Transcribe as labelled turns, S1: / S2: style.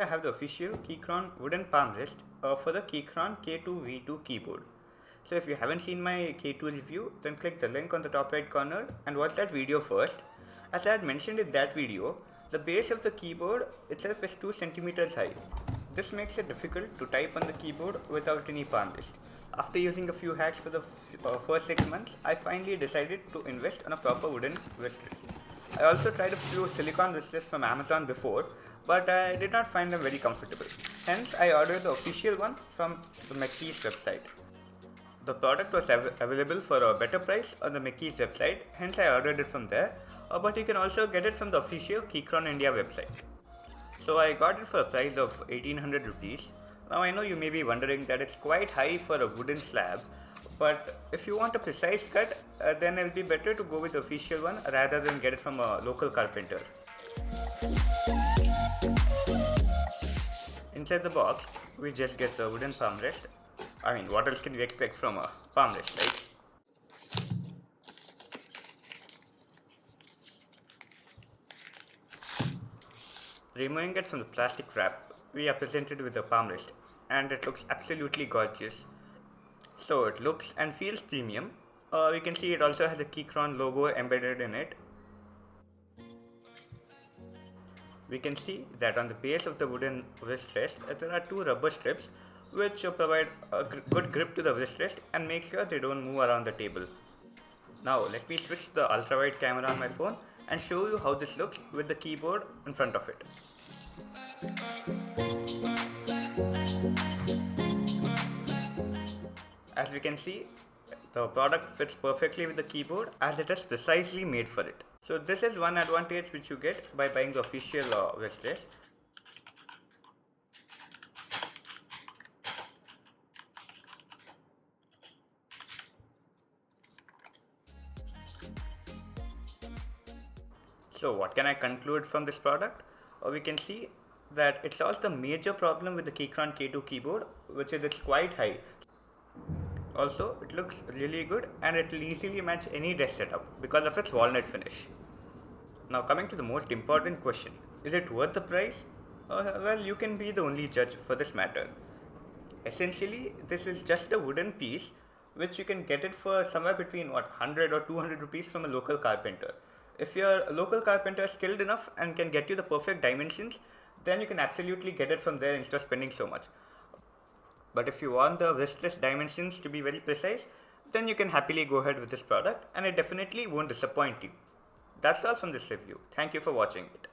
S1: have the official Keychron wooden palm wrist for the Keychron K2V2 keyboard. So if you haven't seen my K2 review, then click the link on the top right corner and watch that video first. As I had mentioned in that video, the base of the keyboard itself is 2 centimeters high. This makes it difficult to type on the keyboard without any palm wrist. After using a few hacks for the first 6 months, I finally decided to invest on a proper wooden wrist. I also tried a few silicone wristlets from Amazon before, but I did not find them very comfortable. Hence, I ordered the official one from the McKee's website. The product was available for a better price on the McKee's website, hence I ordered it from there, but you can also get it from the official Keychron India website. So I got it for a price of 1800 rupees. Now I know you may be wondering that it's quite high for a wooden slab, but if you want a precise cut, then it'll be better to go with the official one rather than get it from a local carpenter. Inside the box, we just get the wooden palm rest. I mean, what else can you expect from a palm rest, right? Removing it from the plastic wrap, we are presented with the palm wrist, and it looks absolutely gorgeous. So it looks and feels premium. We can see it also has a Keychron logo embedded in it. We can see that on the base of the wooden wrist rest, there are 2 rubber strips which provide a good grip to the wrist rest and make sure they don't move around the table. Now let me switch the ultra wide camera on my phone and show you how this looks with the keyboard in front of it. As we can see, the product fits perfectly with the keyboard as it is precisely made for it. So this is one advantage which you get by buying the official wristlet. So what can I conclude from this product? We can see that it solves the major problem with the Keychron K2 keyboard, which is it's quite high. Also, it looks really good and it will easily match any desk setup because of its walnut finish. Now coming to the most important question, is it worth the price? Well, you can be the only judge for this matter. Essentially, this is just a wooden piece which you can get it for somewhere between 100 or 200 rupees from a local carpenter. If your local carpenter is skilled enough and can get you the perfect dimensions, then you can absolutely get it from there instead of spending so much. But if you want the wristless dimensions to be very precise, then you can happily go ahead with this product and it definitely won't disappoint you. That's all from this review. Thank you for watching it.